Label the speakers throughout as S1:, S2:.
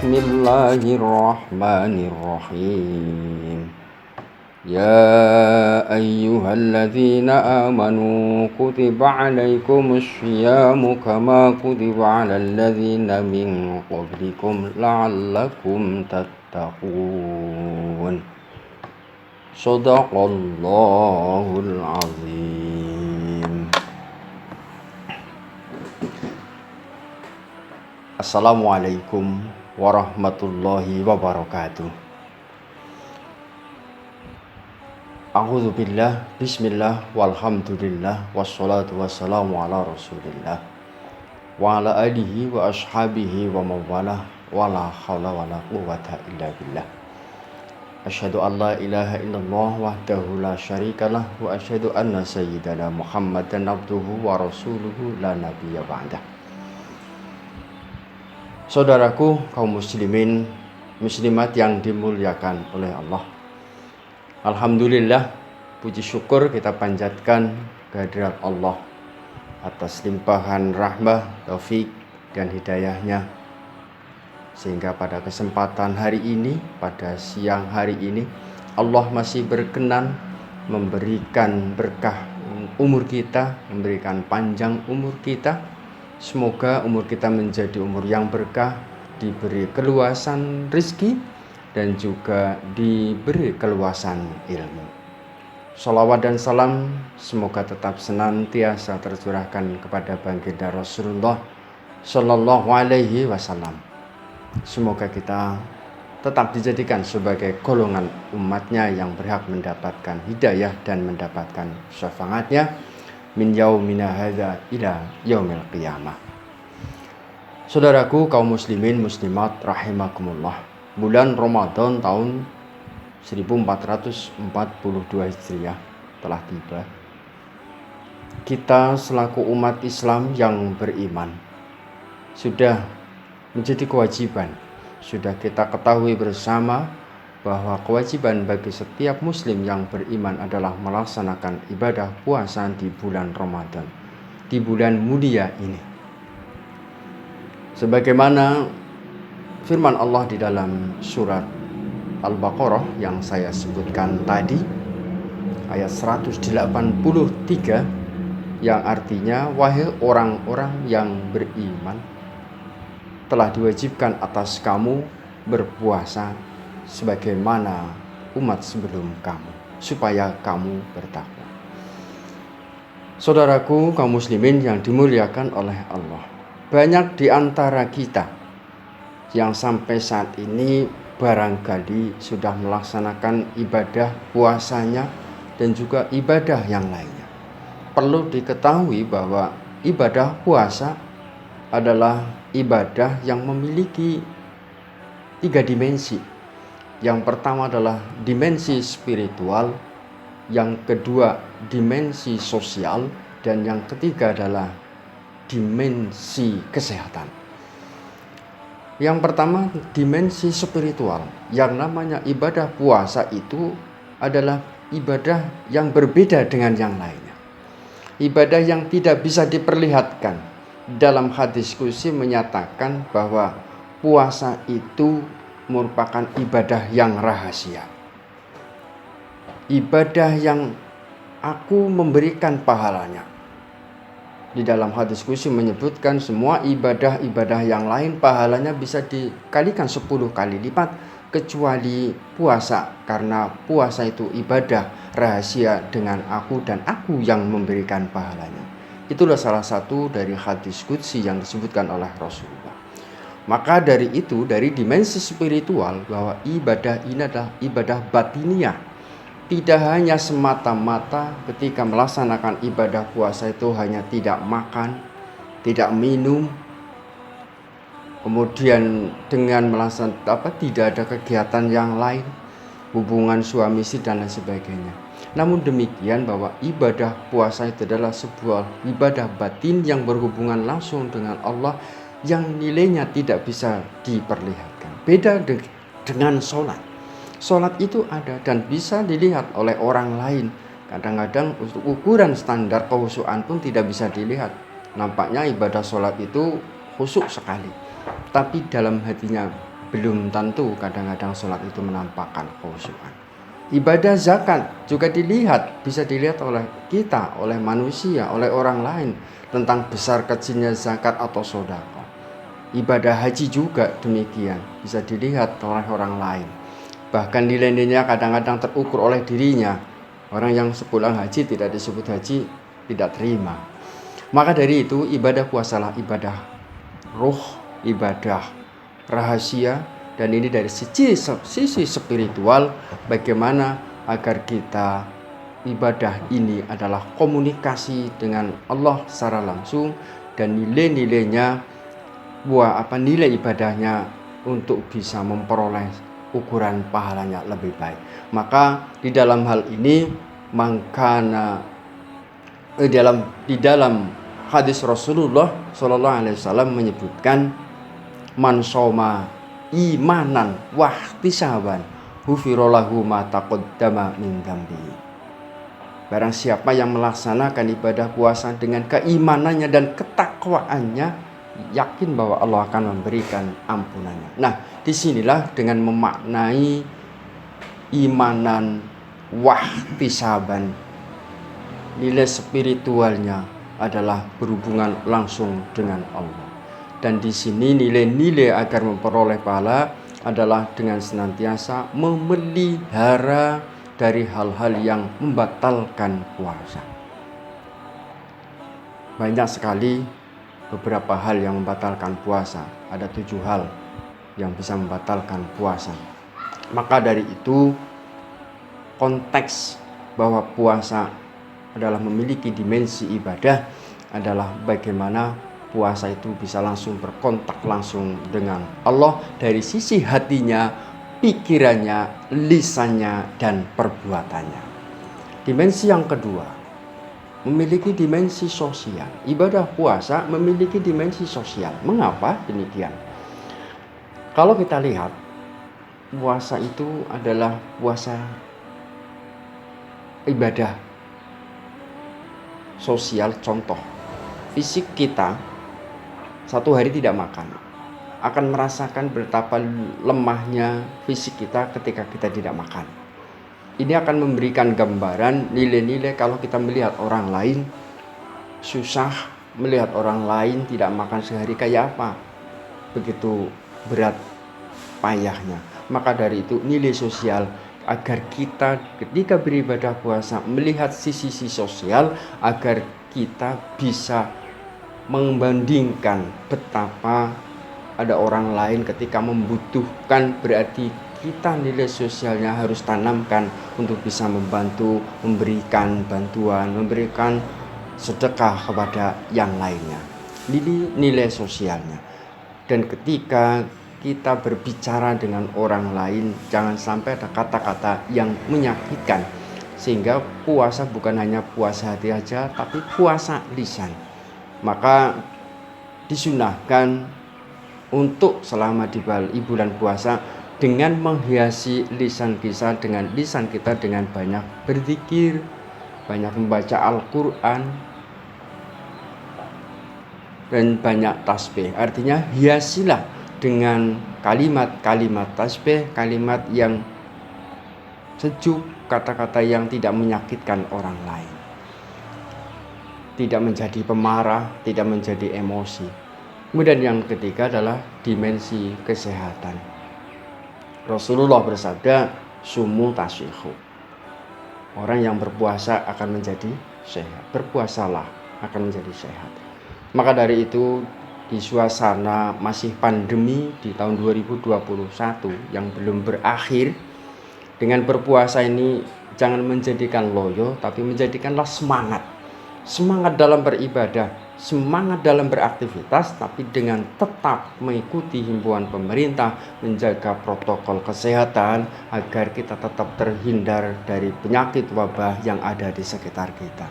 S1: Bismillahirrahmanirrahim. Ya ayyuhalladzina amanu kutiba alaikumus syiyamu kama kutiba alal ladzina min qablikum la'allakum tattaqun. Shadaqallahul azim. Assalamualaikum warahmatullahi wabarakatuh. A'udzu billah, bismillah, walhamdulillah, wassalatu wassalamu ala rasulillah wa ala alihi wa ashabihi wa mawalah, wa la hawla wa la quwwata illa billah. Asyhadu an la ilaha illallah wahdahu la syarikalah wa asyhadu anna sayyidana Muhammadan abduhu wa rasuluhu la nabiyya ba'dah. Saudaraku kaum muslimin muslimat yang dimuliakan oleh Allah, alhamdulillah, puji syukur kita panjatkan kehadirat Allah atas limpahan rahmah, taufik dan hidayahnya, sehingga pada kesempatan hari ini, pada siang hari ini, Allah masih berkenan memberikan berkah umur kita, memberikan panjang umur kita. Semoga umur kita menjadi umur yang berkah, diberi keluasan rezeki dan juga diberi keluasan ilmu. Shalawat dan salam semoga tetap senantiasa tercurahkan kepada baginda Rasulullah Sallallahu Alaihi Wasallam. Semoga kita tetap dijadikan sebagai golongan umatnya yang berhak mendapatkan hidayah dan mendapatkan syafaatnya min yaumina hadza ila yaumil qiyamah. Saudaraku kaum muslimin muslimat rahimakumullah, bulan Ramadan tahun 1442 Hijriah telah tiba. Kita selaku umat Islam yang beriman sudah menjadi kewajiban, sudah kita ketahui bersama bahwa kewajiban bagi setiap muslim yang beriman adalah melaksanakan ibadah puasa di bulan Ramadan, di bulan mulia ini. Sebagaimana firman Allah di dalam surat Al-Baqarah yang saya sebutkan tadi, ayat 183, yang artinya, wahai orang-orang yang beriman, telah diwajibkan atas kamu berpuasa sebagaimana umat sebelum kamu, supaya kamu bertakwa. Saudaraku kaum muslimin yang dimuliakan oleh Allah, banyak di antara kita yang sampai saat ini barangkali sudah melaksanakan ibadah puasanya dan juga ibadah yang lainnya. Perlu diketahui bahwa ibadah puasa adalah ibadah yang memiliki 3 dimensi. Yang pertama adalah dimensi spiritual, yang kedua dimensi sosial, dan yang ketiga adalah dimensi kesehatan. Yang pertama dimensi spiritual. Yang namanya ibadah puasa itu adalah ibadah yang berbeda dengan yang lainnya. Ibadah yang tidak bisa diperlihatkan. Dalam hadis qudsi menyatakan bahwa puasa itu merupakan ibadah yang rahasia. Ibadah yang aku memberikan pahalanya. Di dalam hadis qudsi menyebutkan semua ibadah-ibadah yang lain pahalanya bisa dikalikan 10 kali lipat kecuali puasa, karena puasa itu ibadah rahasia dengan aku dan aku yang memberikan pahalanya. Itulah salah satu dari hadis qudsi yang disebutkan oleh Rasulullah. Maka dari itu, dari dimensi spiritual, bahwa ibadah ini adalah ibadah batiniah. Tidak hanya semata-mata ketika melaksanakan ibadah puasa itu hanya tidak makan, tidak minum, kemudian dengan melaksanakan tidak ada kegiatan yang lain, hubungan suami istri dan lain sebagainya. Namun demikian, bahwa ibadah puasa itu adalah sebuah ibadah batin yang berhubungan langsung dengan Allah, yang nilainya tidak bisa diperlihatkan. Beda dengan sholat. Sholat itu ada dan bisa dilihat oleh orang lain. Kadang-kadang untuk ukuran standar kehusuan pun tidak bisa dilihat. Nampaknya ibadah sholat itu khusyuk sekali, tapi dalam hatinya belum tentu kadang-kadang sholat itu menampakkan khusyukan. Ibadah zakat juga bisa dilihat oleh kita, oleh manusia, oleh orang lain tentang besar kecilnya zakat atau sedekah. Ibadah haji juga demikian, bisa dilihat oleh orang lain. Bahkan nilai-nilainya kadang-kadang terukur oleh dirinya. Orang yang sepulang haji tidak disebut haji, tidak terima. Maka dari itu ibadah puasalah ibadah ruh, ibadah rahasia, dan ini dari sisi spiritual, bagaimana agar kita ibadah ini adalah komunikasi dengan Allah secara langsung, dan nilai-nilainya nilai ibadahnya untuk bisa memperoleh ukuran pahalanya lebih baik. Maka di dalam hal ini di dalam hadis Rasulullah SAW menyebutkan, man soma imanan wahtisaban hufirolahu ma taqaddama min dzambi. Barang siapa yang melaksanakan ibadah puasa dengan keimanannya dan ketakwaannya, yakin bahwa Allah akan memberikan ampunannya. Nah, disinilah dengan memaknai imanan wahtisaban, nilai spiritualnya adalah berhubungan langsung dengan Allah. Dan di sini nilai-nilai agar memperoleh pahala adalah dengan senantiasa memelihara dari hal-hal yang membatalkan puasa. Banyak sekali beberapa hal yang membatalkan puasa. Ada 7 hal yang bisa membatalkan puasa. Maka dari itu, konteks bahwa puasa adalah memiliki dimensi ibadah adalah bagaimana puasa itu bisa langsung berkontak langsung dengan Allah dari sisi hatinya, pikirannya, lisannya, dan perbuatannya. Dimensi yang kedua, memiliki dimensi sosial. Ibadah puasa memiliki dimensi sosial. Mengapa demikian? Kalau kita lihat, puasa itu adalah puasa ibadah sosial. Contoh, fisik kita 1 hari tidak makan akan merasakan betapa lemahnya fisik kita ketika kita tidak makan. Ini akan memberikan gambaran nilai-nilai kalau kita melihat orang lain susah, melihat orang lain tidak makan sehari kayak apa, begitu berat payahnya. Maka dari itu nilai sosial agar kita ketika beribadah puasa melihat sisi sosial, agar kita bisa membandingkan betapa ada orang lain ketika membutuhkan, berarti kita nilai sosialnya harus tanamkan untuk bisa membantu, memberikan bantuan, memberikan sedekah kepada yang lainnya. Nilai sosialnya. Dan ketika kita berbicara dengan orang lain, jangan sampai ada kata-kata yang menyakitkan, sehingga puasa bukan hanya puasa hati aja, tapi puasa lisan. Maka disunahkan untuk selama di bulan puasa dengan menghiasi lisan kita dengan banyak berzikir, banyak membaca Al-Quran, dan banyak tasbih. Artinya hiasilah dengan kalimat-kalimat tasbih, kalimat yang sejuk, kata-kata yang tidak menyakitkan orang lain, tidak menjadi pemarah, tidak menjadi emosi. Kemudian yang ketiga adalah dimensi kesehatan. Rasulullah bersabda, sumu tasyihu. Orang yang berpuasa akan menjadi sehat. Berpuasalah akan menjadi sehat. Maka dari itu, di suasana masih pandemi di tahun 2021 yang belum berakhir, dengan berpuasa ini jangan menjadikan loyo, tapi menjadikanlah semangat. Semangat dalam beribadah, semangat dalam beraktivitas, tapi dengan tetap mengikuti himbauan pemerintah, menjaga protokol kesehatan agar kita tetap terhindar dari penyakit wabah yang ada di sekitar kita.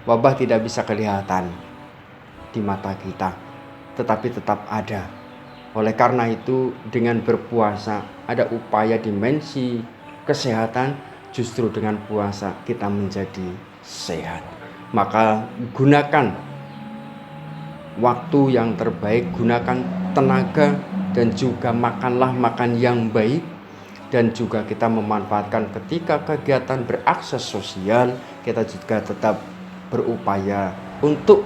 S1: Wabah tidak bisa kelihatan di mata kita, tetapi tetap ada. Oleh karena itu, dengan berpuasa ada upaya dimensi kesehatan, justru dengan puasa kita menjadi sehat. Maka gunakan waktu yang terbaik, gunakan tenaga dan juga makanlah makan yang baik, dan juga kita memanfaatkan ketika kegiatan berakses sosial, kita juga tetap berupaya untuk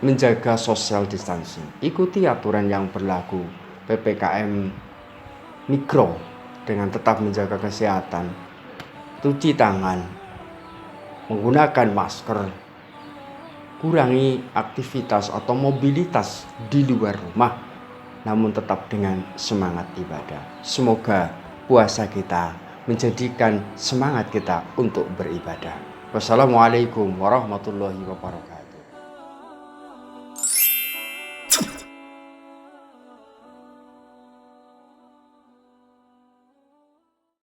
S1: menjaga social distancing. Ikuti aturan yang berlaku PPKM Mikro dengan tetap menjaga kesehatan, cuci tangan, menggunakan masker, kurangi aktivitas atau mobilitas di luar rumah, namun tetap dengan semangat ibadah. Semoga puasa kita menjadikan semangat kita untuk beribadah. Wassalamualaikum warahmatullahi wabarakatuh.